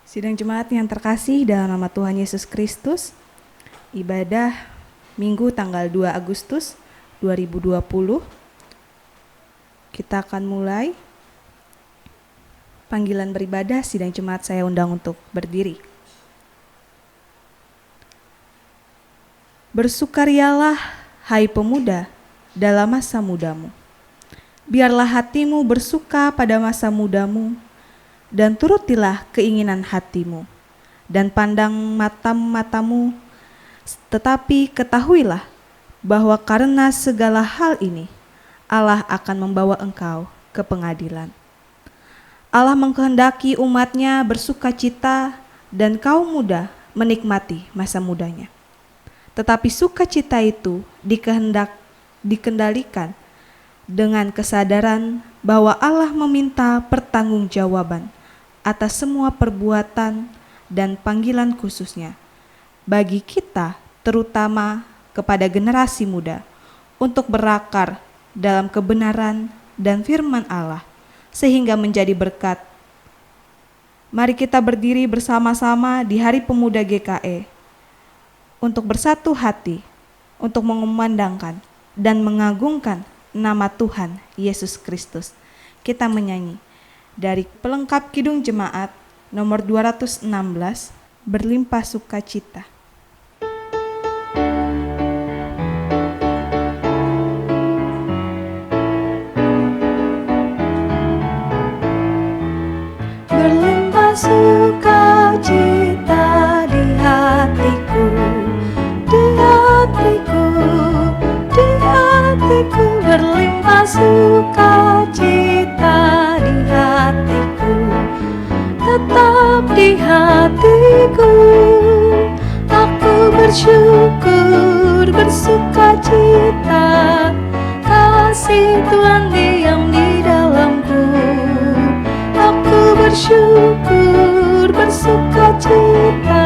Sidang jemaat yang terkasih dalam nama Tuhan Yesus Kristus, ibadah Minggu tanggal 2 Agustus 2020. Kita akan mulai. Panggilan beribadah, sidang jemaat saya undang untuk berdiri. Bersukarialah, hai pemuda, dalam masa mudamu. Biarlah hatimu bersuka pada masa mudamu, dan turutilah keinginan hatimu, dan pandang matamu, tetapi ketahuilah bahwa karena segala hal ini, Allah akan membawa engkau ke pengadilan. Allah mengkehendaki umatnya bersukacita dan kaum muda menikmati masa mudanya. Tetapi sukacita itu dikendalikan dengan kesadaran bahwa Allah meminta pertanggungjawaban atas semua perbuatan dan panggilan khususnya bagi kita, terutama kepada generasi muda, untuk berakar dalam kebenaran dan firman Allah sehingga menjadi berkat. Mari kita berdiri bersama-sama di Hari Pemuda GKE untuk bersatu hati, untuk mengumandangkan dan mengagungkan nama Tuhan Yesus Kristus. Kita menyanyi dari pelengkap Kidung Jemaat nomor 216, Berlimpah Sukacita. Berlimpah sukacita di hatiku, di hatiku, di hatiku. Berlimpah sukacita di hatiku, tetap di hatiku. Aku bersyukur, bersukacita, kasih Tuhan diam di dalamku. Aku bersyukur, bersukacita,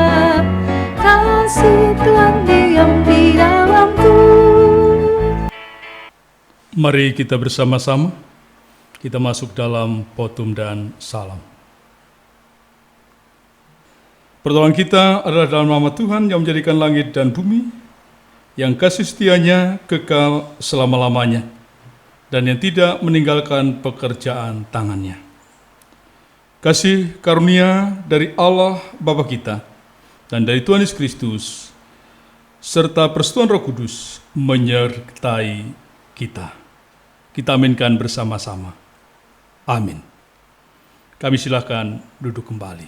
kasih Tuhan diam di dalamku. Mari kita bersama-sama, kita masuk dalam potum dan salam. Pertolongan kita adalah dalam nama Tuhan yang menjadikan langit dan bumi, yang kasih setianya kekal selama-lamanya, dan yang tidak meninggalkan pekerjaan tangannya. Kasih karunia dari Allah Bapa kita dan dari Tuhan Yesus Kristus serta persekutuan Roh Kudus menyertai kita. Kita aminkan bersama-sama. Amin. Kami silakan duduk kembali.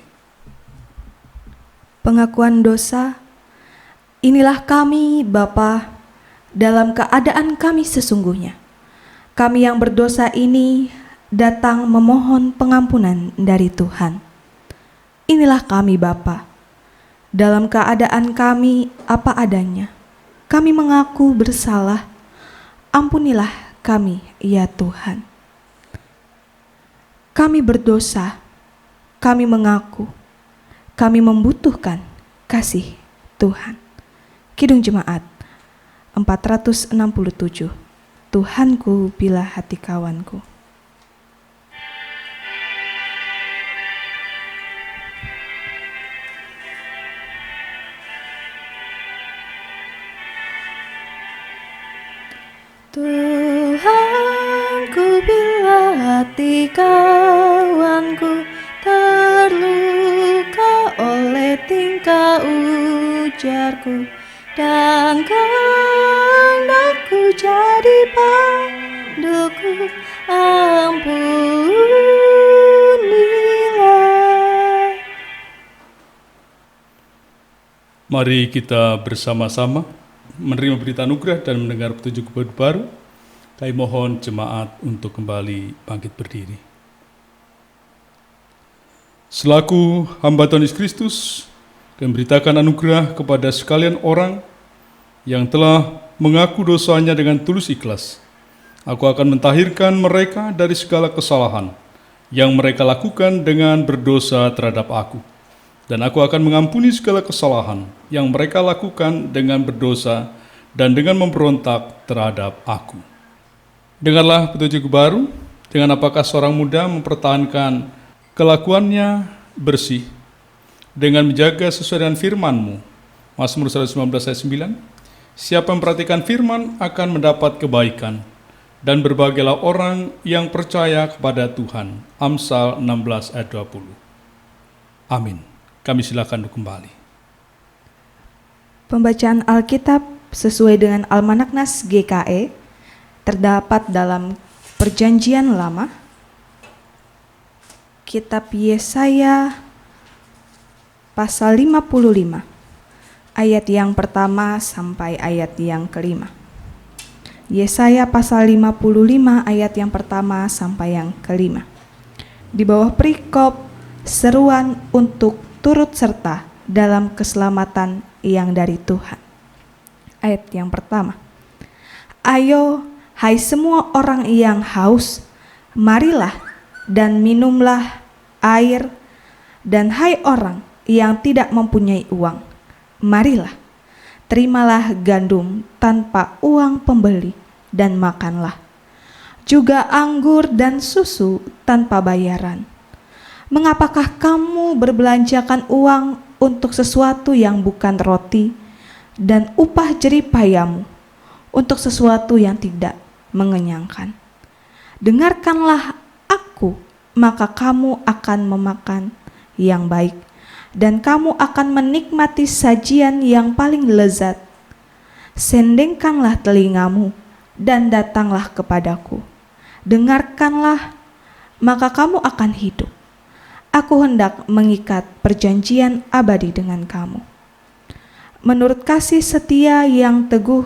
Pengakuan dosa. Inilah kami, Bapa, dalam keadaan kami sesungguhnya. Kami yang berdosa ini datang memohon pengampunan dari Tuhan. Inilah kami, Bapa, dalam keadaan kami apa adanya. Kami mengaku bersalah. Ampunilah kami, ya Tuhan. Kami berdosa. Kami mengaku. Kami membutuhkan kasih Tuhan. Kidung Jemaat 467. Tuhanku, bila hati kawanku. Tuhanku, bila hati kawanku terluka oleh tingkah ujarku, dan kehendakku jadi panduku, ampunilah. Mari kita bersama-sama menerima berita anugerah dan mendengar petunjuk baru. Kami mohon jemaat untuk kembali bangkit berdiri. Selaku hamba Tuhan Yesus Kristus, kami beritakan anugerah kepada sekalian orang yang telah mengaku dosanya dengan tulus ikhlas. Aku akan mentahirkan mereka dari segala kesalahan yang mereka lakukan dengan berdosa terhadap aku. Dan aku akan mengampuni segala kesalahan yang mereka lakukan dengan berdosa dan dengan memberontak terhadap aku. Dengarlah petunjuk baru, dengan apakah seorang muda mempertahankan kelakuannya bersih dengan menjaga sesuai dengan firman-Mu. Mazmur 119 ayat 9. Siapa yang memperhatikan firman akan mendapat kebaikan, dan berbahagialah orang yang percaya kepada Tuhan. Amsal 16 ayat 20. Amin. Kami silakan kembali. Pembacaan Alkitab sesuai dengan Almanak Nas GKE terdapat dalam Perjanjian Lama, Kitab Yesaya pasal 55, ayat yang pertama sampai ayat yang kelima. Yesaya pasal 55 ayat yang pertama sampai yang kelima. Di bawah perikop seruan untuk turut serta dalam keselamatan yang dari Tuhan. Ayat yang pertama. Ayo, hai semua orang yang haus, marilah dan minumlah air, dan hai orang yang tidak mempunyai uang, marilah, terimalah gandum tanpa uang pembeli dan makanlah, juga anggur dan susu tanpa bayaran. Mengapakah kamu berbelanjakan uang untuk sesuatu yang bukan roti, dan upah jerih payamu untuk sesuatu yang tidak mengenyangkan? Dengarkanlah aku, maka kamu akan memakan yang baik, dan kamu akan menikmati sajian yang paling lezat. Sendengkanlah telingamu dan datanglah kepadaku. Dengarkanlah, maka kamu akan hidup. Aku hendak mengikat perjanjian abadi dengan kamu. Menurut kasih setia yang teguh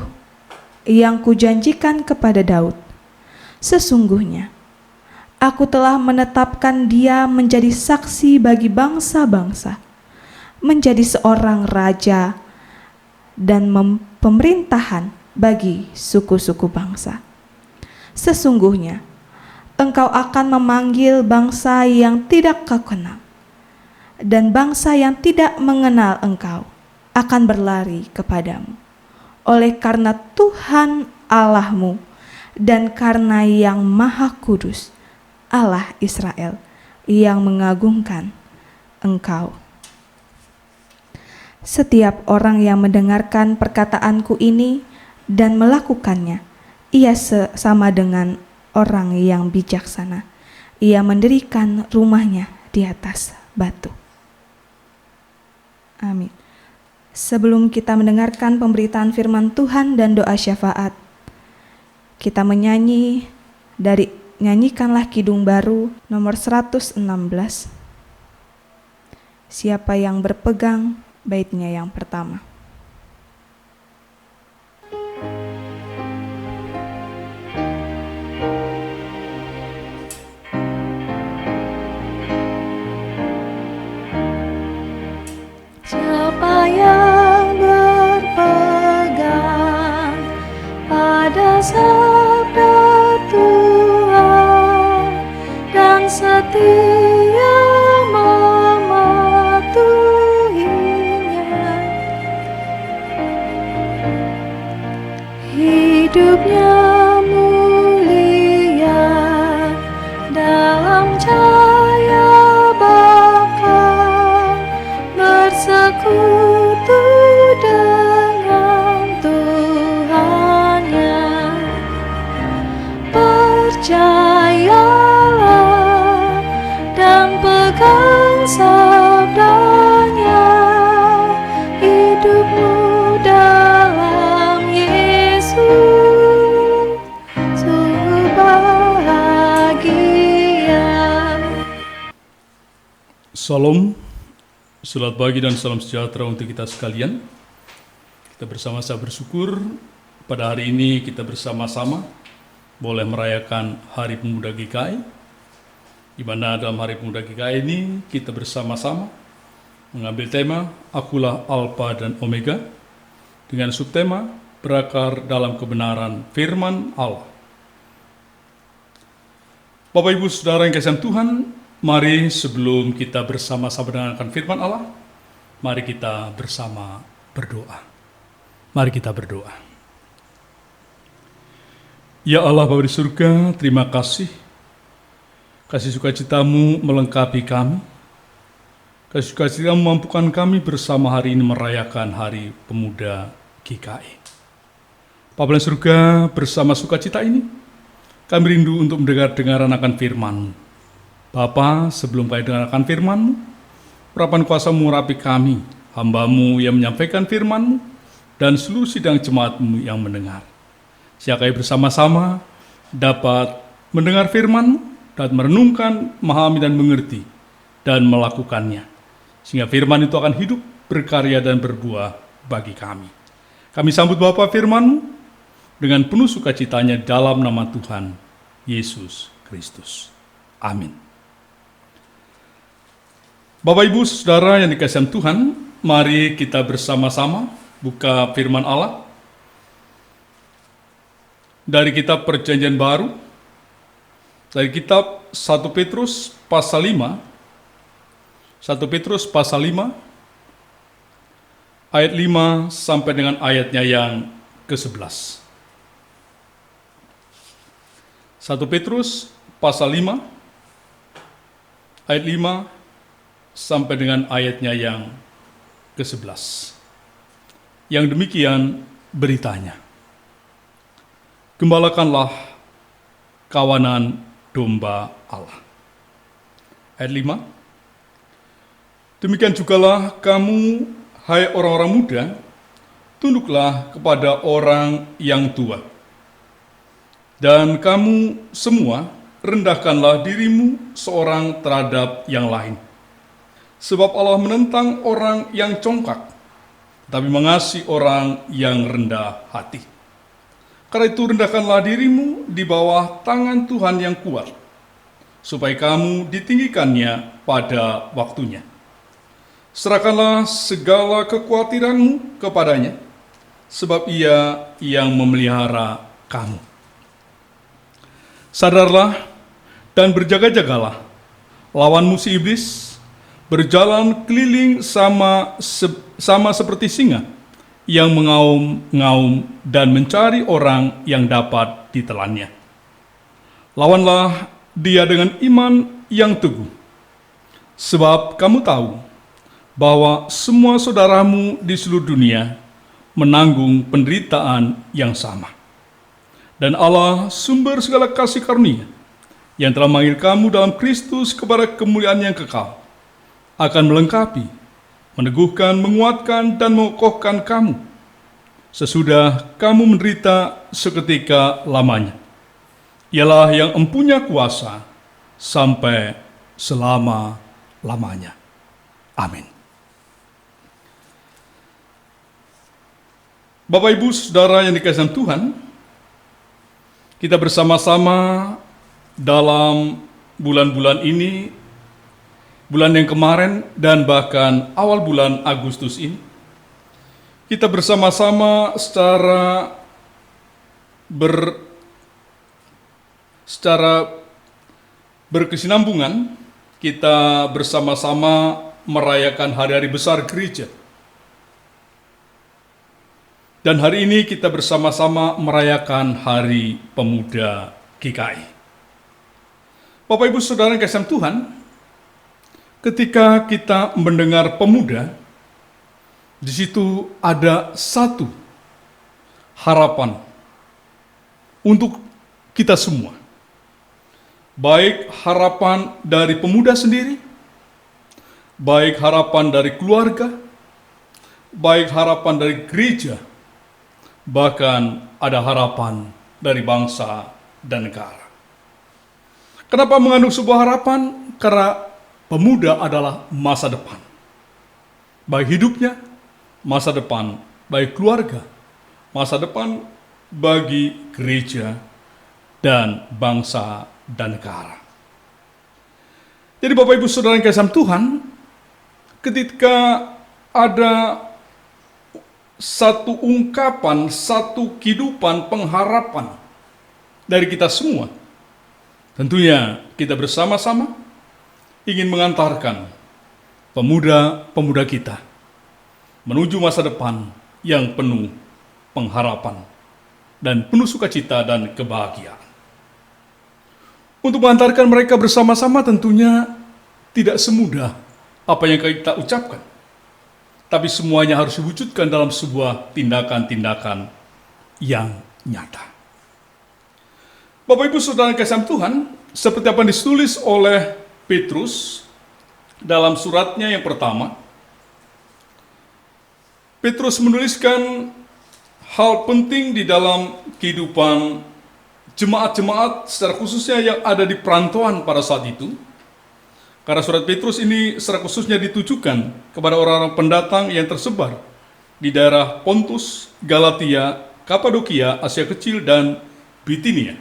yang kujanjikan kepada Daud, sesungguhnya aku telah menetapkan dia menjadi saksi bagi bangsa-bangsa, menjadi seorang raja dan pemerintahan bagi suku-suku bangsa. Sesungguhnya engkau akan memanggil bangsa yang tidak kau kenal, dan bangsa yang tidak mengenal engkau akan berlari kepadamu. Oleh karena Tuhan Allahmu dan karena Yang Maha Kudus, Allah Israel, yang mengagungkan engkau. Setiap orang yang mendengarkan perkataanku ini dan melakukannya, ia sama dengan orang yang bijaksana. Ia mendirikan rumahnya di atas batu. Amin. Sebelum kita mendengarkan pemberitaan firman Tuhan dan doa syafaat, kita menyanyi dari Nyanyikanlah Kidung Baru nomor 116. Siapa yang berpegang, baitnya yang pertama. Siapa yang berpegang pada sabda Tuhan dan setia mematuhinya, hidupnya mulia dalam cahaya bakal bersekutu dengan Tuhannya. Percayalah dan pegang sabdanya, hidupmu dalam Yesus sungguh bahagia. Salam, selamat pagi dan salam sejahtera untuk kita sekalian. Kita bersama-sama bersyukur pada hari ini kita bersama-sama boleh merayakan Hari Pemuda GKI, di mana dalam Hari Pemuda GKI ini kita bersama-sama mengambil tema Akulah Alfa dan Omega dengan subtema berakar dalam kebenaran firman Allah. Bapak Ibu Saudara yang kasih Tuhan, mari sebelum kita bersama-sama mendengarkan firman Allah, mari kita bersama berdoa. Mari kita berdoa. Ya Allah Bapa di surga, terima kasih. Kasih sukacita-Mu melengkapi kami. Kasih sukacita memampukan kami bersama hari ini merayakan Hari Pemuda GKI. Bapa di surga, bersama sukacita ini, kami rindu untuk mendengar-dengaran akan firman-Mu. Bapa, sebelum kami dengarkan firman-Mu, urapan kuasa mengurapi kami, hamba-Mu yang menyampaikan firman-Mu, dan seluruh sidang jemaat-Mu yang mendengar. Sehingga kami bersama-sama dapat mendengar firman-Mu, dan merenungkan, memahami dan mengerti, dan melakukannya. Sehingga firman itu akan hidup, berkarya, dan berbuah bagi kami. Kami sambut Bapa firman-Mu dengan penuh sukacitanya dalam nama Tuhan Yesus Kristus. Amin. Bapak, Ibu, Saudara yang dikasihi Tuhan, mari kita bersama-sama buka firman Allah dari kitab Perjanjian Baru, dari kitab 1 Petrus pasal 5, 1 Petrus pasal 5, ayat 5 sampai dengan ayatnya yang ke-11. 1 Petrus pasal 5, ayat 5 sampai dengan ayatnya yang ke-11. Yang demikian beritanya. Gembalakanlah kawanan domba Allah. Ayat 5. Demikian jugalah kamu, hai orang-orang muda, tunduklah kepada orang yang tua. Dan kamu semua, rendahkanlah dirimu seorang terhadap yang lain. Sebab Allah menentang orang yang congkak, tapi mengasihi orang yang rendah hati. Karena itu rendahkanlah dirimu di bawah tangan Tuhan yang kuat, supaya kamu ditinggikannya pada waktunya. Serahkanlah segala kekhawatiranmu kepadanya, sebab Ia yang memelihara kamu. Sadarlah dan berjaga-jagalah, lawan musuh iblis, berjalan keliling sama seperti singa, yang mengaum-ngaum dan mencari orang yang dapat ditelannya. Lawanlah dia dengan iman yang teguh, sebab kamu tahu bahwa semua saudaramu di seluruh dunia menanggung penderitaan yang sama. Dan Allah, sumber segala kasih karunia, yang telah memanggil kamu dalam Kristus kepada kemuliaan yang kekal, akan melengkapi, meneguhkan, menguatkan, dan mengokohkan kamu, sesudah kamu menderita seketika lamanya. Ialah yang empunya kuasa sampai selama-lamanya. Amin. Bapak, Ibu, Saudara yang dikasihi Tuhan, kita bersama-sama dalam bulan-bulan ini, bulan yang kemarin, dan bahkan awal bulan Agustus ini, kita bersama-sama secara berkesinambungan, kita bersama-sama merayakan hari-hari besar gereja. Dan hari ini kita bersama-sama merayakan Hari Pemuda GKI. Bapak, Ibu, Saudara yang dikasihi Tuhan, ketika kita mendengar pemuda, di situ ada satu harapan untuk kita semua. Baik harapan dari pemuda sendiri, baik harapan dari keluarga, baik harapan dari gereja, bahkan ada harapan dari bangsa dan negara. Kenapa mengandung sebuah harapan? Karena pemuda adalah masa depan. Baik hidupnya, masa depan bagi keluarga, masa depan bagi gereja dan bangsa dan negara. Jadi Bapak, Ibu, Saudara yang dikasihi Tuhan, ketika ada satu ungkapan, satu kehidupan pengharapan dari kita semua, tentunya kita bersama-sama ingin mengantarkan pemuda-pemuda kita menuju masa depan yang penuh pengharapan dan penuh sukacita dan kebahagiaan. Untuk mengantarkan mereka bersama-sama tentunya tidak semudah apa yang kita ucapkan, tapi semuanya harus diwujudkan dalam sebuah tindakan-tindakan yang nyata. Bapak Ibu Saudara yang kasih Tuhan, seperti apa yang ditulis oleh Petrus dalam suratnya yang pertama, Petrus menuliskan hal penting di dalam kehidupan jemaat-jemaat secara khususnya yang ada di perantauan pada saat itu. Karena surat Petrus ini secara khususnya ditujukan kepada orang-orang pendatang yang tersebar di daerah Pontus, Galatia, Kapadokia, Asia Kecil, dan Bitinia.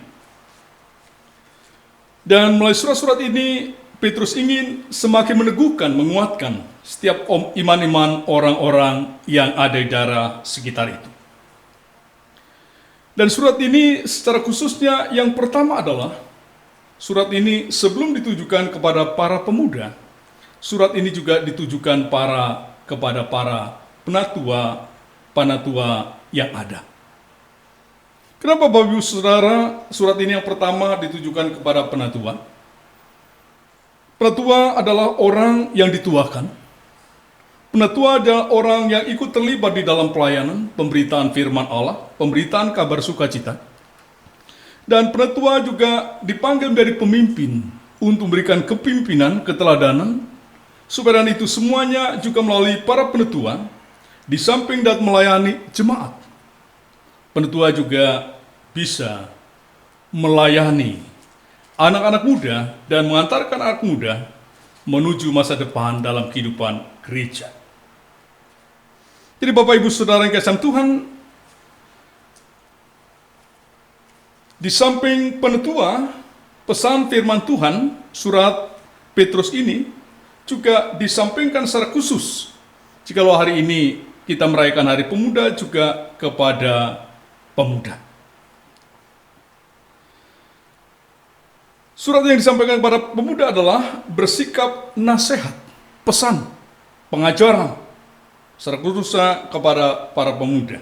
Dan melalui surat-surat ini, Petrus ingin semakin meneguhkan, menguatkan setiap iman-iman orang-orang yang ada di daerah sekitar itu. Dan surat ini secara khususnya yang pertama adalah, surat ini sebelum ditujukan kepada para pemuda, surat ini juga ditujukan kepada para penatua yang ada. Kenapa Bapak Ibu Saudara, surat ini yang pertama ditujukan kepada penatua? Penatua adalah orang yang dituakan. Penatua adalah orang yang ikut terlibat di dalam pelayanan, pemberitaan firman Allah, pemberitaan kabar sukacita. Dan penatua juga dipanggil menjadi pemimpin untuk memberikan kepimpinan, keteladanan, supaya itu semuanya juga melalui para penatua, di samping dan melayani jemaat. Penatua juga bisa melayani anak-anak muda dan mengantarkan anak muda menuju masa depan dalam kehidupan gereja. Jadi Bapak Ibu Saudara yang kasih Tuhan, di samping penatua, pesan firman Tuhan, surat Petrus ini juga disampaikan secara khusus. Jikalau hari ini kita merayakan Hari Pemuda juga kepada pemuda. Surat yang disampaikan kepada pemuda adalah bersikap nasihat, pesan, pengajaran, secara khususnya kepada para pemuda.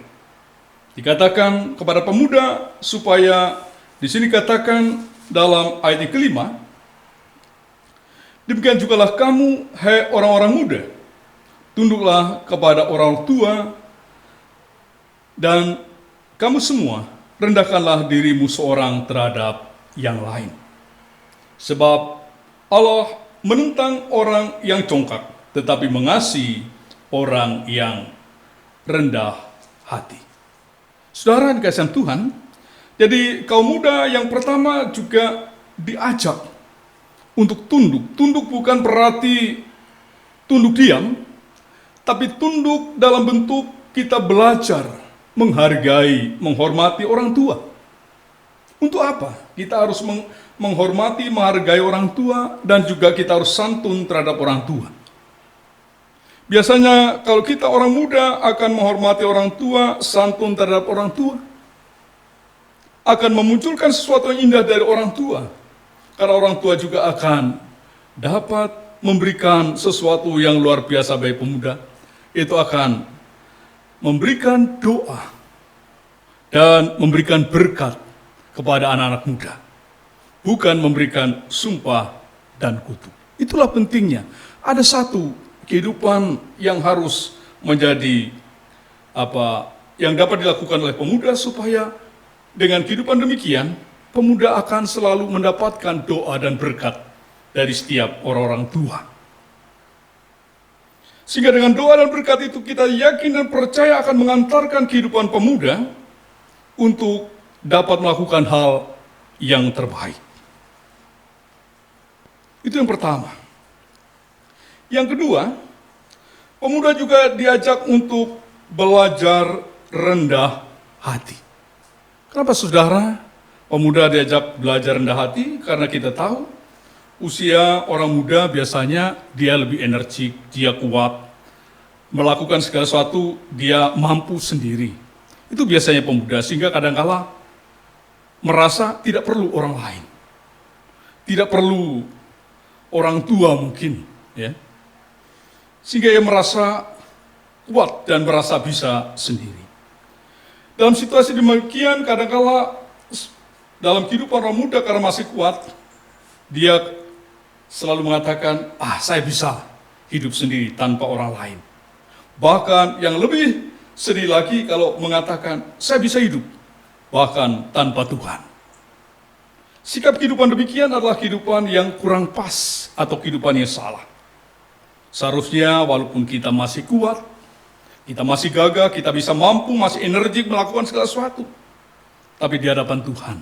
Dikatakan kepada pemuda supaya di sini katakan dalam ayat yang kelima, demikian jugalah kamu, hai orang-orang muda, tunduklah kepada orang tua, dan kamu semua rendahkanlah dirimu seorang terhadap yang lain. Sebab Allah menentang orang yang congkak, tetapi mengasihi orang yang rendah hati. Saudara dikasihi Tuhan, jadi kaum muda yang pertama juga diajak untuk tunduk. Tunduk bukan berarti tunduk diam, tapi tunduk dalam bentuk kita belajar menghargai, menghormati orang tua. Untuk apa? Kita harus menghormati, menghargai orang tua, dan juga kita harus santun terhadap orang tua. Biasanya kalau kita orang muda akan menghormati orang tua, santun terhadap orang tua, akan memunculkan sesuatu yang indah dari orang tua. Karena orang tua juga akan dapat memberikan sesuatu yang luar biasa bagi pemuda. Itu akan memberikan doa dan memberikan berkat kepada anak-anak muda. Bukan memberikan sumpah dan kutuk. Itulah pentingnya. Ada satu kehidupan yang harus menjadi yang dapat dilakukan oleh pemuda supaya dengan kehidupan demikian pemuda akan selalu mendapatkan doa dan berkat dari setiap orang-orang tua. Sehingga dengan doa dan berkat itu kita yakin dan percaya akan mengantarkan kehidupan pemuda untuk dapat melakukan hal yang terbaik. Itu yang pertama. Yang kedua, pemuda juga diajak untuk belajar rendah hati. Kenapa saudara pemuda diajak belajar rendah hati? Karena kita tahu usia orang muda biasanya dia lebih energik, dia kuat, melakukan segala sesuatu dia mampu sendiri. Itu biasanya pemuda, sehingga kadang-kala merasa tidak perlu orang lain. Tidak perlu orang tua mungkin, ya. Sehingga ia merasa kuat dan merasa bisa sendiri. Dalam situasi demikian, kadang-kala dalam kehidupan orang muda karena masih kuat, dia selalu mengatakan, saya bisa hidup sendiri tanpa orang lain. Bahkan yang lebih sedih lagi kalau mengatakan, saya bisa hidup bahkan tanpa Tuhan. Sikap kehidupan demikian adalah kehidupan yang kurang pas atau kehidupan yang salah. Seharusnya walaupun kita masih kuat, kita masih gagah, kita bisa mampu, masih energik melakukan segala sesuatu. Tapi di hadapan Tuhan,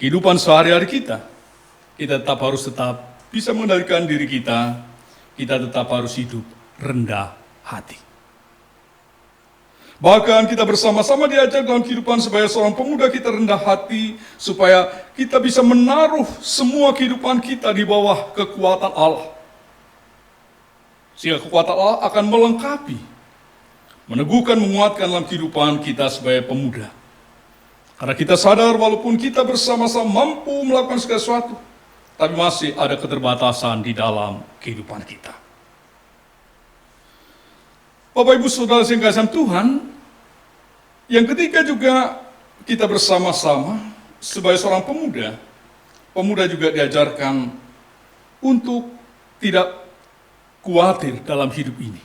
kehidupan sehari-hari kita tetap harus bisa mengendalikan diri kita tetap harus hidup rendah hati. Bahkan kita bersama-sama diajak dalam kehidupan sebagai seorang pemuda kita rendah hati, supaya kita bisa menaruh semua kehidupan kita di bawah kekuatan Allah. Sehingga kekuatan Allah akan melengkapi, meneguhkan, menguatkan dalam kehidupan kita sebagai pemuda. Karena kita sadar walaupun kita bersama-sama mampu melakukan segala sesuatu, tapi masih ada keterbatasan di dalam kehidupan kita. Bapak Ibu Saudara yang kasih Tuhan, yang ketiga juga kita bersama-sama sebagai seorang pemuda juga diajarkan untuk tidak khawatir dalam hidup ini.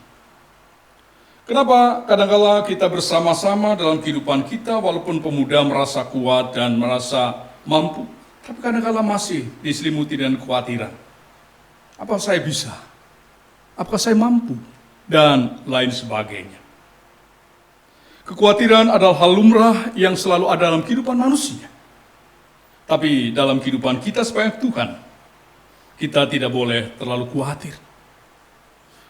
Kenapa kadang-kala kita bersama-sama dalam kehidupan kita, walaupun pemuda merasa kuat dan merasa mampu, tapi kadang-kala masih diselimuti dengan kekhawatiran. Apa saya bisa? Apakah saya mampu? Dan lain sebagainya. Kekhawatiran adalah hal lumrah yang selalu ada dalam kehidupan manusia. Tapi dalam kehidupan kita sebagai Tuhan, kita tidak boleh terlalu khawatir.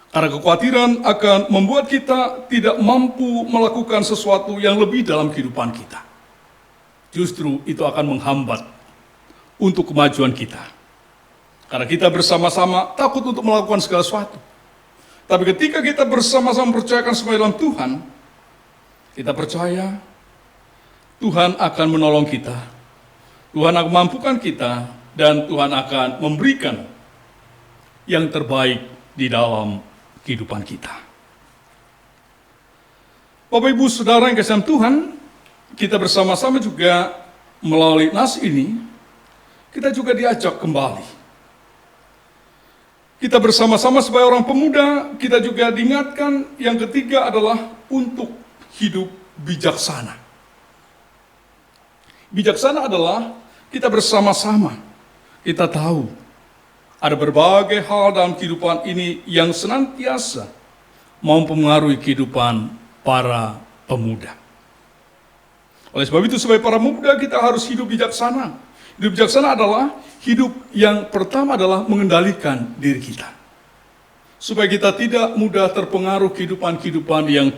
Karena kekhawatiran akan membuat kita tidak mampu melakukan sesuatu yang lebih dalam kehidupan kita. Justru itu akan menghambat untuk kemajuan kita. Karena kita bersama-sama takut untuk melakukan segala sesuatu. Tapi ketika kita bersama-sama percayakan semua dalam Tuhan, kita percaya Tuhan akan menolong kita, Tuhan akan mampukan kita, dan Tuhan akan memberikan yang terbaik di dalam kehidupan kita. Bapak Ibu Saudara yang kasih Tuhan, kita bersama-sama juga melalui nas ini, kita juga diajak kembali. Kita bersama-sama sebagai orang pemuda, kita juga diingatkan yang ketiga adalah untuk hidup bijaksana. Bijaksana adalah kita bersama-sama, kita tahu ada berbagai hal dalam kehidupan ini yang senantiasa mempengaruhi kehidupan para pemuda. Oleh sebab itu, sebagai para pemuda kita harus hidup bijaksana. Hidup bijaksana adalah hidup yang pertama adalah mengendalikan diri kita. Supaya kita tidak mudah terpengaruh kehidupan-kehidupan yang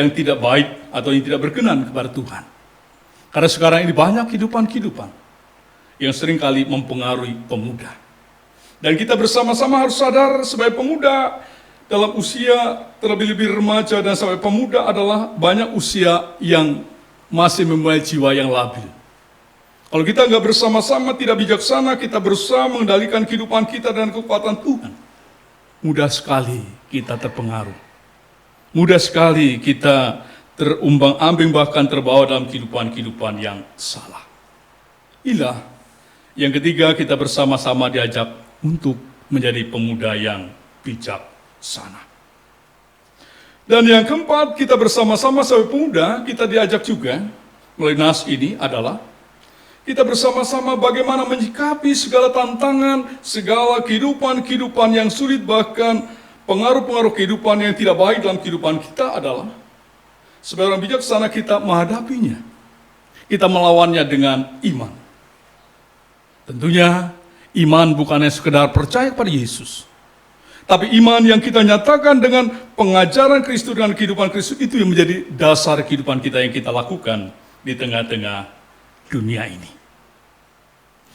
tidak baik atau yang tidak berkenan kepada Tuhan. Karena sekarang ini banyak kehidupan-kehidupan yang seringkali mempengaruhi pemuda. Dan kita bersama-sama harus sadar sebagai pemuda dalam usia terlebih-lebih remaja dan sampai pemuda adalah banyak usia yang masih memiliki jiwa yang labil. Kalau kita nggak bersama-sama tidak bijaksana, kita berusaha mengendalikan kehidupan kita dan kekuatan Tuhan, mudah sekali kita terpengaruh. Mudah sekali kita terumbang-ambing bahkan terbawa dalam kehidupan-kehidupan yang salah. Inilah yang ketiga, kita bersama-sama diajak untuk menjadi pemuda yang bijaksana. Dan yang keempat, kita bersama-sama sebagai pemuda, kita diajak juga melalui nas ini adalah kita bersama-sama bagaimana menyikapi segala tantangan, segala kehidupan yang sulit, bahkan pengaruh-pengaruh kehidupan yang tidak baik dalam kehidupan kita adalah sebagai orang bijaksana kita menghadapinya. Kita melawannya dengan iman. Tentunya iman bukannya sekedar percaya kepada Yesus, tapi iman yang kita nyatakan dengan pengajaran Kristus dan kehidupan Kristus, itu yang menjadi dasar kehidupan kita yang kita lakukan di tengah-tengah dunia ini.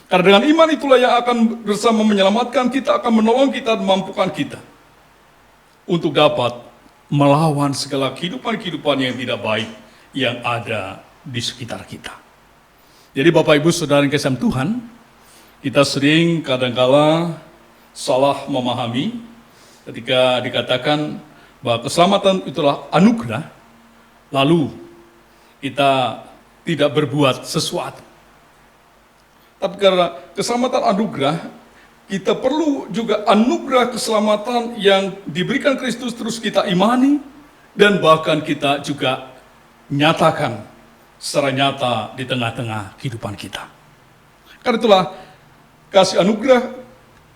Karena dengan iman itulah yang akan bersama menyelamatkan kita, akan menolong kita dan memampukan kita untuk dapat melawan segala kehidupan yang tidak baik yang ada di sekitar kita. Jadi Bapak Ibu Saudara yang kasih Tuhan, kita sering kadangkala salah memahami ketika dikatakan bahwa keselamatan itulah anugerah, lalu kita tidak berbuat sesuatu. Tapi karena keselamatan anugerah, kita perlu juga anugerah keselamatan yang diberikan Kristus terus kita imani dan bahkan kita juga nyatakan secara nyata di tengah-tengah kehidupan kita. Karena itulah kasih anugerah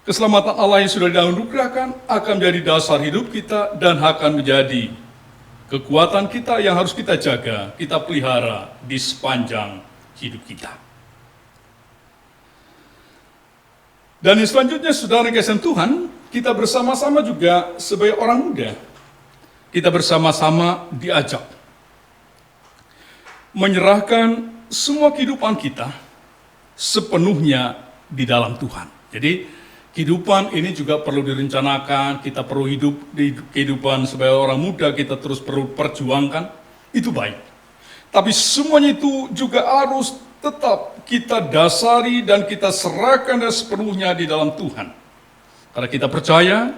keselamatan Allah yang sudah dianugerahkan akan menjadi dasar hidup kita dan akan menjadi kekuatan kita yang harus kita jaga, kita pelihara di sepanjang hidup kita. Dan yang selanjutnya, saudara kasih Tuhan, kita bersama-sama juga sebagai orang muda, kita bersama-sama diajak menyerahkan semua kehidupan kita sepenuhnya di dalam Tuhan. Jadi kehidupan ini juga perlu direncanakan, kita perlu hidup di kehidupan sebagai orang muda, kita terus perlu perjuangkan, itu baik. Tapi semuanya itu juga harus tetap kita dasari dan kita serahkan sepenuhnya di dalam Tuhan. Karena kita percaya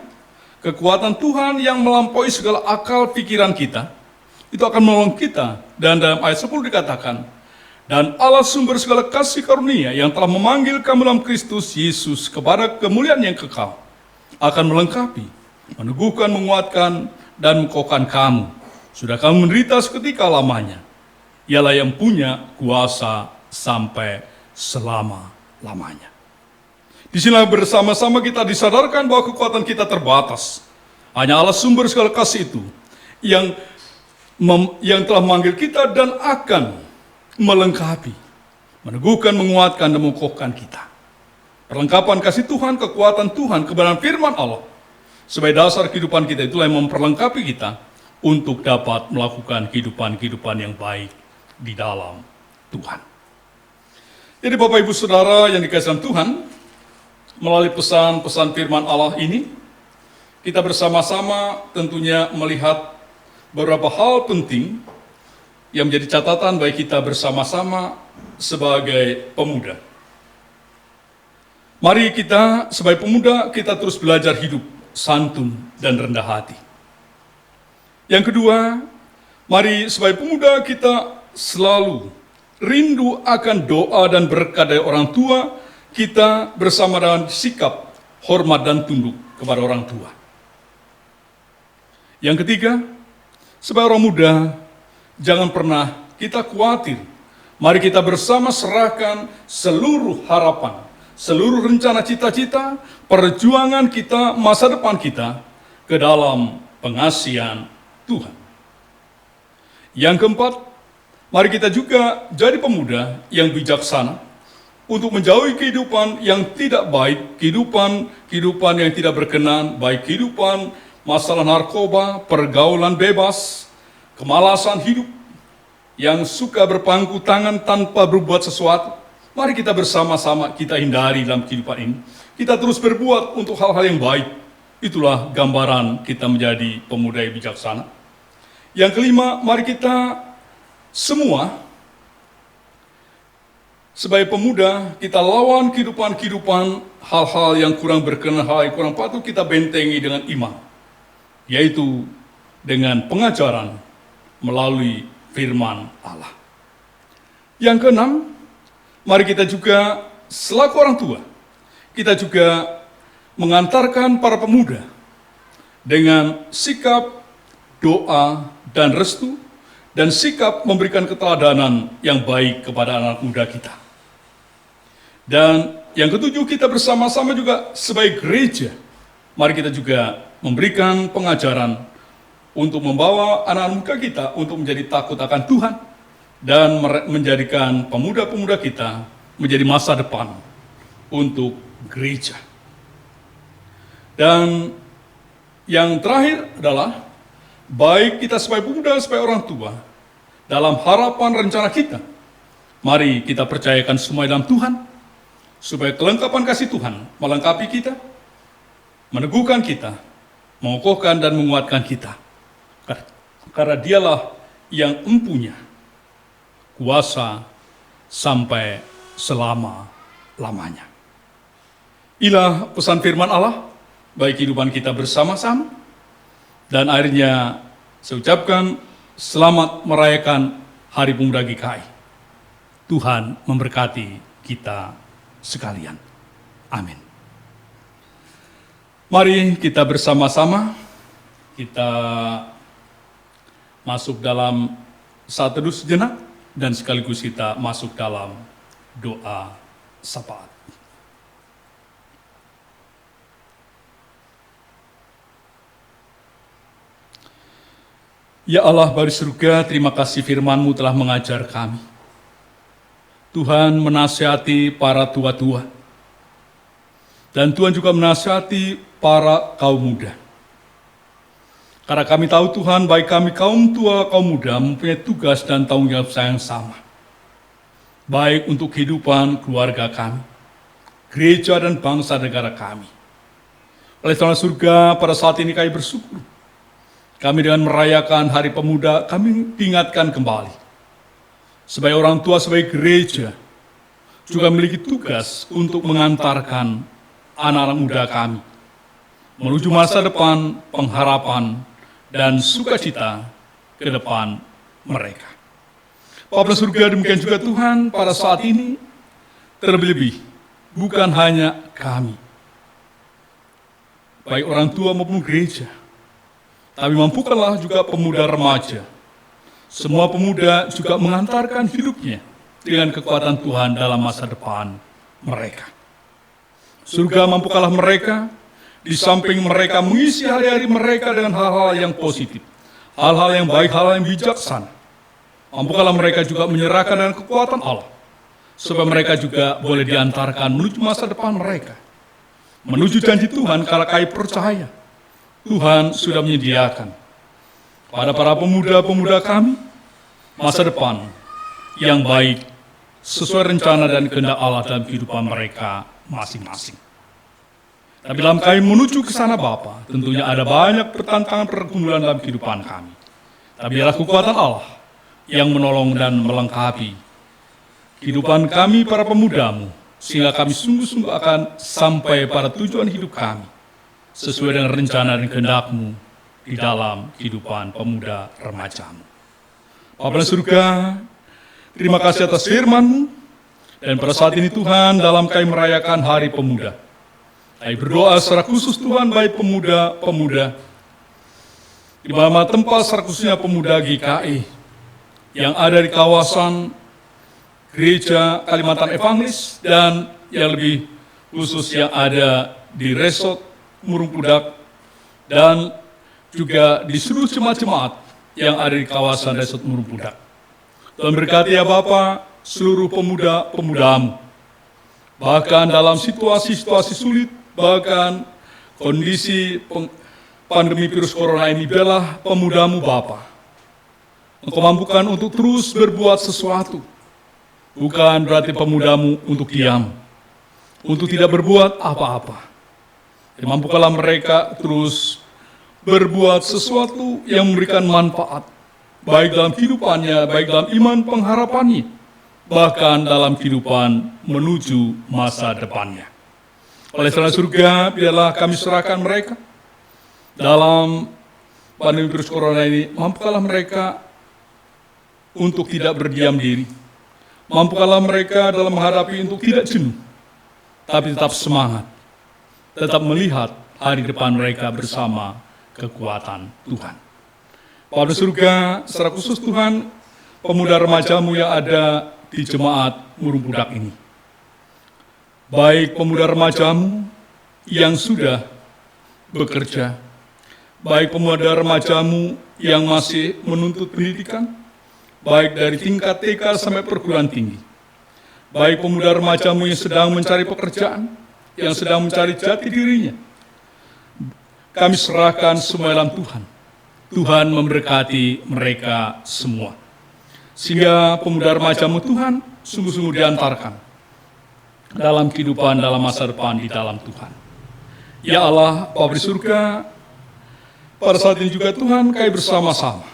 kekuatan Tuhan yang melampaui segala akal pikiran kita, itu akan menolong kita. Dan dalam ayat 10 dikatakan, dan Allah sumber segala kasih karunia yang telah memanggil kamu dalam Kristus Yesus kepada kemuliaan yang kekal, akan melengkapi, meneguhkan, menguatkan, dan mengokohkan kamu. Sudah kamu menderita seketika lamanya, Ialah yang punya kuasa sampai selama-lamanya. Di sini bersama-sama kita disadarkan bahwa kekuatan kita terbatas. Hanya Allah sumber segala kasih itu yang telah memanggil kita dan akan melengkapi, meneguhkan, menguatkan, dan mengokohkan kita. Perlengkapan kasih Tuhan, kekuatan Tuhan, kebenaran firman Allah sebagai dasar kehidupan kita, itulah yang memperlengkapi kita untuk dapat melakukan kehidupan yang baik di dalam Tuhan. Jadi Bapak Ibu Saudara yang dikasihi Tuhan, melalui pesan-pesan firman Allah ini, kita bersama-sama tentunya melihat beberapa hal penting yang menjadi catatan bagi kita bersama-sama sebagai pemuda. Mari kita sebagai pemuda, kita terus belajar hidup santun dan rendah hati. Yang kedua, mari sebagai pemuda kita selalu rindu akan doa dan berkat dari orang tua kita bersama dengan sikap hormat dan tunduk kepada orang tua. Yang ketiga, sebagai orang muda, jangan pernah kita khawatir. Mari kita bersama serahkan seluruh harapan, seluruh rencana cita-cita, perjuangan kita, masa depan kita ke dalam pengasihan Tuhan. Yang keempat, mari kita juga jadi pemuda yang bijaksana untuk menjauhi kehidupan yang tidak baik, kehidupan yang tidak berkenan, baik kehidupan masalah narkoba, pergaulan bebas, kemalasan hidup, yang suka berpangku tangan tanpa berbuat sesuatu. Mari kita bersama-sama kita hindari dalam kehidupan ini. Kita terus berbuat untuk hal-hal yang baik. Itulah gambaran kita menjadi pemuda yang bijaksana. Yang kelima, mari kita semua sebagai pemuda, kita lawan kehidupan hal-hal yang kurang berkenan, hal yang kurang patut kita bentengi dengan iman, yaitu dengan pengajaran melalui firman Allah. Yang keenam, mari kita juga selaku orang tua, kita juga mengantarkan para pemuda dengan sikap doa dan restu, dan sikap memberikan keteladanan yang baik kepada anak muda kita. Dan yang ketujuh, kita bersama-sama juga sebagai gereja, mari kita juga memberikan pengajaran untuk membawa anak-anak muda kita untuk menjadi takut akan Tuhan dan menjadikan pemuda-pemuda kita menjadi masa depan untuk gereja. Dan yang terakhir adalah baik kita sebagai pemuda, sebagai orang tua, dalam harapan rencana kita, mari kita percayakan semua dalam Tuhan, supaya kelengkapan kasih Tuhan melengkapi kita, meneguhkan kita, mengokohkan dan menguatkan kita. Karena dialah yang empunya kuasa sampai selama-lamanya. Inilah pesan firman Allah bagi kehidupan kita bersama-sama. Dan akhirnya saya ucapkan selamat merayakan Hari Pemuda GKI. Tuhan memberkati kita sekalian. Amin. Mari kita bersama-sama, kita masuk dalam saat teduh sejenak dan sekaligus kita masuk dalam doa syafaat. Ya Allah Bapa di surga, terima kasih firman-Mu telah mengajar kami. Tuhan menasihati para tua-tua. Dan Tuhan juga menasihati para kaum muda. Karena kami tahu Tuhan, baik kami kaum tua, kaum muda mempunyai tugas dan tanggung jawab yang sama. Baik untuk kehidupan keluarga kami, gereja dan bangsa negara kami. Oleh Tuhan surga, pada saat ini kami bersyukur. Kami dengan merayakan Hari Pemuda, kami diingatkan kembali. Sebagai orang tua, sebagai gereja, juga memiliki tugas untuk mengantarkan anak-anak muda kami menuju masa depan, pengharapan, dan sukacita ke depan mereka. Bapa surga, demikian juga Tuhan pada saat ini, terlebih-lebih bukan hanya kami, baik orang tua maupun gereja, tapi mampukanlah juga pemuda remaja. Semua pemuda juga mengantarkan hidupnya dengan kekuatan Tuhan dalam masa depan mereka. Surga, mampukanlah mereka, di samping mereka mengisi hari-hari mereka dengan hal-hal yang positif, hal-hal yang baik, hal-hal yang bijaksana. Mampukanlah mereka juga menyerahkan dengan kekuatan Allah, supaya mereka juga boleh diantarkan menuju masa depan mereka, menuju janji Tuhan. Kalau kami percaya, Tuhan sudah menyediakan pada para pemuda-pemuda kami masa depan yang baik sesuai rencana dan kehendak Allah dalam kehidupan mereka masing-masing. Tapi dalam kami menuju ke sana Bapa, tentunya ada banyak pertantangan pergumulan dalam kehidupan kami. Tapi adalah kekuatan Allah yang menolong dan melengkapi kehidupan kami para pemuda-Mu, sehingga kami sungguh-sungguh akan sampai pada tujuan hidup kami, sesuai dengan rencana dan kehendak-Mu di dalam kehidupan pemuda remaja-Mu. Bapa di surga, terima kasih atas firman-Mu, dan pada saat ini Tuhan, dalam kami merayakan Hari Pemuda, kami berdoa secara khusus Tuhan, baik pemuda-pemuda, di mana tempat secara khususnya pemuda GKI, yang ada di kawasan Gereja Kalimantan Evangelis, dan yang lebih khusus yang ada di Resort Murung Pudak, dan juga di seluruh jemaat-jemaat yang ada di kawasan Resort Murung Pudak. Tuhan berkati ya Bapa, seluruh pemuda-pemuda-Mu, bahkan dalam situasi-situasi sulit, bahkan kondisi pandemi virus corona ini, biarlah pemuda-Mu Bapa, Engkau mampukan untuk terus berbuat sesuatu. Bukan berarti pemuda-Mu untuk diam, untuk tidak berbuat apa-apa. Mampukanlah mereka terus berbuat sesuatu yang memberikan manfaat, baik dalam kehidupannya, baik dalam iman pengharapannya, bahkan dalam kehidupan menuju masa depannya. Oleh Tuhan surga, biarlah kami serahkan mereka dalam pandemi virus corona ini. Mampukanlah mereka untuk tidak berdiam diri. Mampukanlah mereka dalam menghadapi untuk tidak jenuh, tapi tetap semangat, tetap melihat hari depan mereka bersama kekuatan Tuhan. Bapa di surga, secara khusus Tuhan, pemuda remaja-Mu yang ada di jemaat Murung Pudak ini, baik pemuda remaja-Mu yang sudah bekerja, baik pemuda remaja-Mu yang masih menuntut pendidikan, baik dari tingkat TK sampai perguruan tinggi, baik pemuda remaja-Mu yang sedang mencari pekerjaan, yang sedang mencari jati dirinya, kami serahkan semua dalam Tuhan. Tuhan memberkati mereka semua, sehingga pemuda remaja-Mu Tuhan sungguh-sungguh diantarkan dalam kehidupan, dalam masa depan di dalam Tuhan. Ya Allah, Bapa di surga, pada saat ini juga Tuhan, kami bersama-sama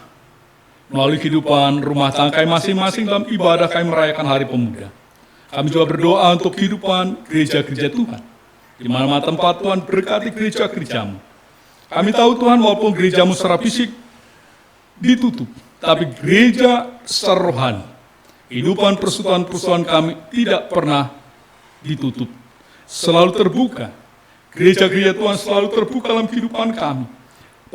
melalui kehidupan rumah tangga kami masing-masing dalam ibadah kami merayakan Hari Pemuda. Kami juga berdoa untuk kehidupan gereja-gereja Tuhan, di mana tempat Tuhan berkati gereja-gereja-Mu. Kami tahu Tuhan, walaupun gereja-Mu secara fisik ditutup, tapi gereja secara rohani, kehidupan persekutuan kami tidak pernah ditutup, selalu terbuka. Gereja-gereja Tuhan selalu terbuka dalam kehidupan kami,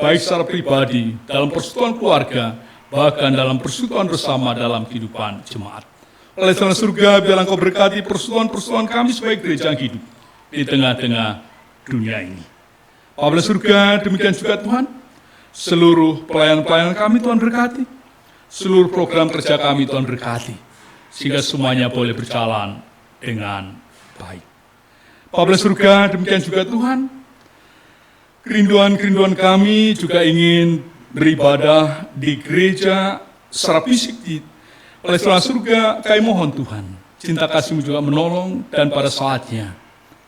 baik secara pribadi, dalam persekutuan keluarga, bahkan dalam persekutuan bersama dalam kehidupan jemaat. Oleh Tuhan surga, biarlah Engkau berkati persekutuan-persekutuan kami sebagai gereja yang hidup di tengah-tengah dunia ini. Bapa surga, demikian juga Tuhan, seluruh pelayan-pelayan kami Tuhan berkati, seluruh program kerja kami Tuhan berkati, sehingga semuanya boleh berjalan dengan baik. Bapa surga, demikian juga Tuhan, kerinduan kami juga ingin beribadah di gereja secara fisik. Oleh Tuhan surga, kami mohon Tuhan, cinta kasih-Mu juga menolong, dan pada saatnya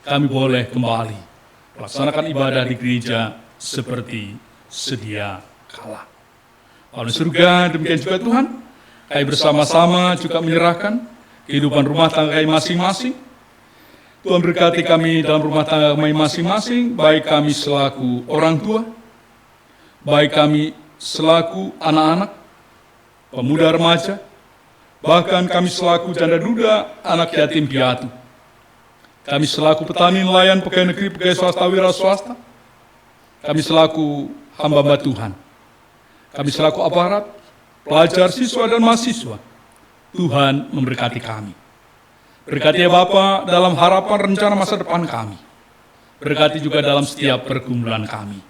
kami boleh kembali melaksanakan ibadah di gereja seperti sedia kala. Bapa surga, demikian juga Tuhan, kami bersama-sama juga menyerahkan kehidupan rumah tangga kami masing-masing. Tuhan berkati kami dalam rumah tangga kami masing-masing, baik kami selaku orang tua, baik kami selaku anak-anak, pemuda remaja, bahkan kami selaku janda duda, anak yatim piatu. Kami selaku petani, nelayan, pegawai negeri, pegawai swasta, wira swasta. Kami selaku hamba-hamba Tuhan. Kami selaku aparat, pelajar, siswa, dan mahasiswa. Tuhan memberkati kami. Berkati ya Bapa dalam harapan rencana masa depan kami. Berkati juga dalam setiap pergumulan kami.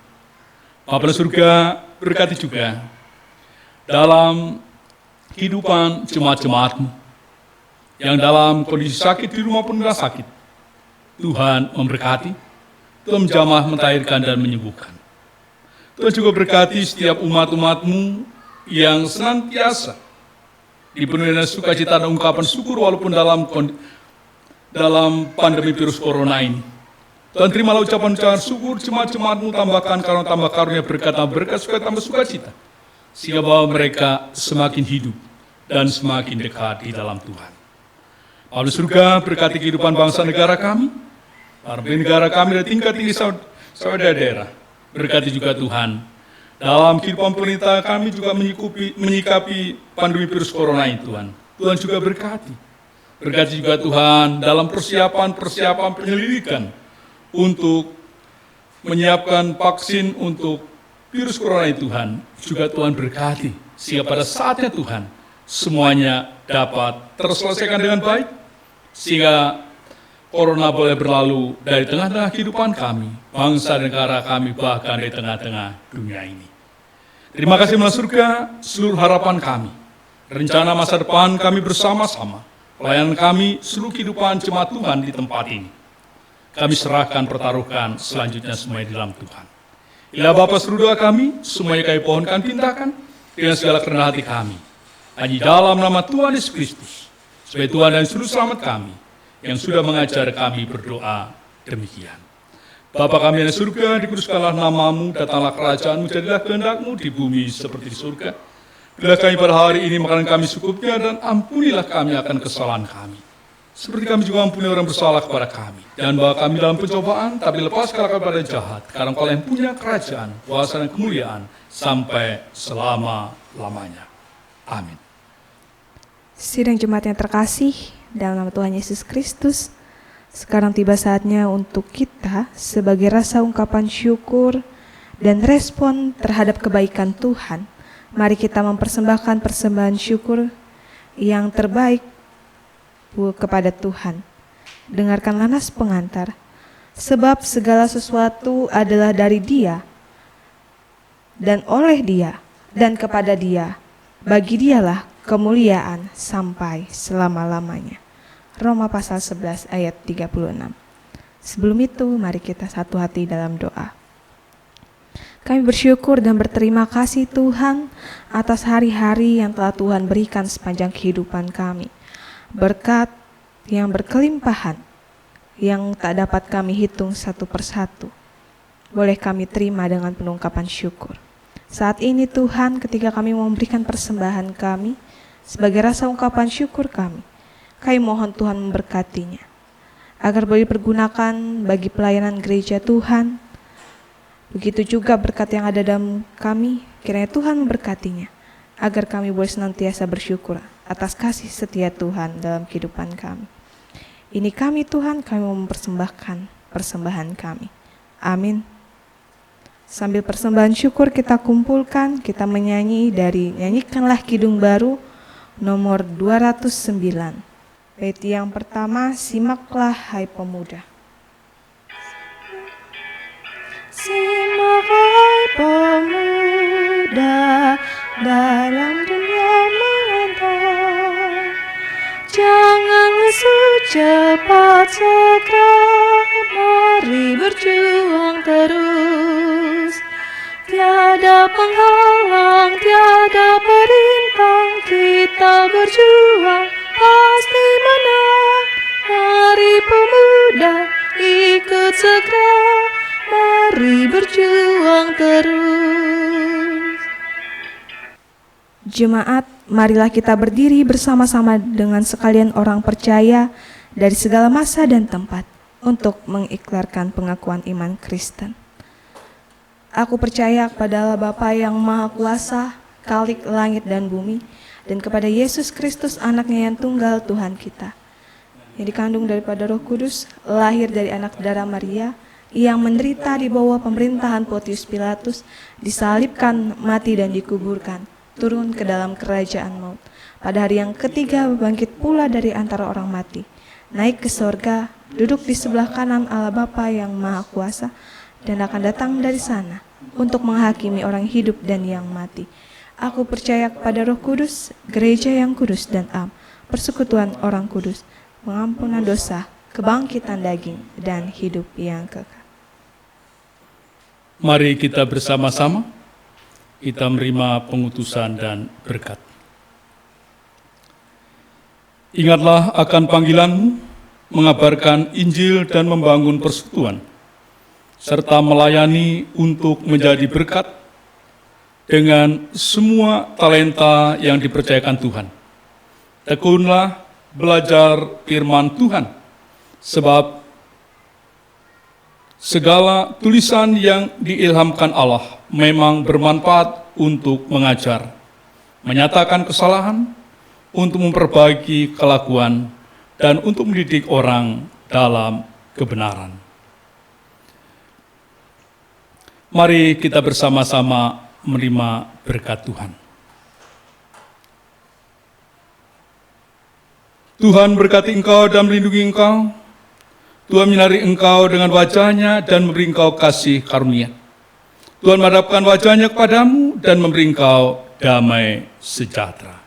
Bapa surga, berkati juga dalam kehidupan jemaat-jemaat-Mu yang dalam kondisi sakit di rumah pun tidak sakit. Tuhan memberkati, Tuhan menjamah, mentahirkan, dan menyembuhkan. Tuhan juga berkati setiap umat-umat-Mu yang senantiasa dipenuhi dengan sukacita dan ungkapan syukur walaupun dalam pandemi virus corona ini. Tuhan terimalah ucapan-ucapan syukur jemaat-jemaat-Mu, tambahkan tambah karunia berkat supaya tambah sukacita, sehingga bahwa mereka semakin hidup dan semakin dekat di dalam Tuhan. Bapa surga, berkati kehidupan bangsa negara kami, para negara kami dari tingkat tinggi sampai daerah. Berkati juga Tuhan, dalam kehidupan pemerintah kami juga menyikapi pandemi virus corona ini Tuhan. Tuhan juga berkati. Berkati juga Tuhan dalam persiapan penyelidikan untuk menyiapkan vaksin untuk virus corona ini Tuhan. Juga Tuhan berkati, sehingga pada saatnya Tuhan, semuanya dapat terselesaikan dengan baik, sehingga corona boleh berlalu dari tengah-tengah kehidupan kami, bangsa dan negara kami, bahkan di tengah-tengah dunia ini. Terima kasih Maha Surga, seluruh harapan kami, rencana masa depan kami bersama-sama, pelayanan kami, seluruh kehidupan jemaat Tuhan di tempat ini. Kami serahkan, pertaruhkan selanjutnya semuanya di dalam Tuhan. Ilah Bapa seluruh doa kami, semuanya kami pohonkan, pintakan dengan segala kerendahan hati kami. Hanya dalam nama Tuhan Yesus Kristus, sebagai Tuhan dan Juru Selamat kami, yang sudah mengajar kami berdoa demikian. Bapa kami yang di surga, dikuduskanlah nama-Mu, datanglah kerajaan-Mu, jadilah kehendak-Mu di bumi seperti di surga. Berilah kami pada hari ini makanan kami secukupnya, dan ampunilah kami akan kesalahan kami, seperti kami juga ampuni orang bersalah kepada kami. Jangan bawa kami dalam pencobaan, tapi lepaskanlah kami pada jahat, karena Engkau yang punya kerajaan, kuasa dan kemuliaan sampai selama-lamanya. Amin. Sidang jemaat yang terkasih, dalam nama Tuhan Yesus Kristus, sekarang tiba saatnya untuk kita sebagai rasa ungkapan syukur dan respon terhadap kebaikan Tuhan. Mari kita mempersembahkan persembahan syukur yang terbaik kepada Tuhan. Dengarkanlah nas pengantar. Sebab segala sesuatu adalah dari Dia, dan oleh Dia, dan kepada Dia. Bagi Dialah kemuliaan sampai selama-lamanya. Roma pasal 11 ayat 36. Sebelum itu, mari kita satu hati dalam doa. Kami bersyukur dan berterima kasih Tuhan atas hari-hari yang telah Tuhan berikan sepanjang kehidupan kami. Berkat yang berkelimpahan, yang tak dapat kami hitung satu persatu, boleh kami terima dengan penuh ungkapan syukur. Saat ini Tuhan, ketika kami memberikan persembahan kami, sebagai rasa ungkapan syukur kami mohon Tuhan memberkatinya, agar boleh dipergunakan bagi pelayanan gereja Tuhan. Begitu juga berkat yang ada dalam kami, kiranya Tuhan memberkatinya, agar kami boleh senantiasa bersyukur atas kasih setia Tuhan dalam kehidupan kami. Ini kami Tuhan, kami mau mempersembahkan persembahan kami. Amin. Sambil persembahan syukur kita kumpulkan, kita menyanyi dari Nyanyikanlah Kidung Baru nomor 209. Bait yang pertama, simaklah hai pemuda. Simak hai pemuda dalam dunia mengantar. Jangan lesu, cepat segera, mari berjuang terus. Tiada penghalang, tiada perintang, kita berjuang pasti menang. Mari pemuda, ikut segera, mari berjuang terus. Jemaat, marilah kita berdiri bersama-sama dengan sekalian orang percaya dari segala masa dan tempat untuk mengiklarkan pengakuan iman Kristen. Aku percaya kepada Allah Bapa yang Maha Kuasa, Khalik langit dan bumi, dan kepada Yesus Kristus anaknya yang tunggal Tuhan kita, yang dikandung daripada Roh Kudus, lahir dari anak darah Maria, yang menderita di bawah pemerintahan Pontius Pilatus, disalibkan, mati dan dikuburkan, turun ke dalam kerajaan maut. Pada hari yang ketiga bangkit pula dari antara orang mati, naik ke sorga, duduk di sebelah kanan Allah Bapa yang Maha Kuasa, dan akan datang dari sana untuk menghakimi orang hidup dan yang mati. Aku percaya kepada Roh Kudus, gereja yang kudus dan am, persekutuan orang kudus, pengampunan dosa, kebangkitan daging, dan hidup yang kekal. Mari kita bersama-sama, kita menerima pengutusan dan berkat. Ingatlah akan panggilanmu, mengabarkan Injil dan membangun persekutuan, serta melayani untuk menjadi berkat dengan semua talenta yang dipercayakan Tuhan. Tekunlah belajar firman Tuhan, sebab segala tulisan yang diilhamkan Allah memang bermanfaat untuk mengajar, menyatakan kesalahan, untuk memperbaiki kelakuan, dan untuk mendidik orang dalam kebenaran. Mari kita bersama-sama menerima berkat Tuhan. Tuhan berkati engkau dan melindungi engkau. Tuhan menyinari engkau dengan wajah-Nya dan memberi engkau kasih karunia. Tuhan menghadapkan wajah-Nya kepadamu dan memberi engkau damai sejahtera.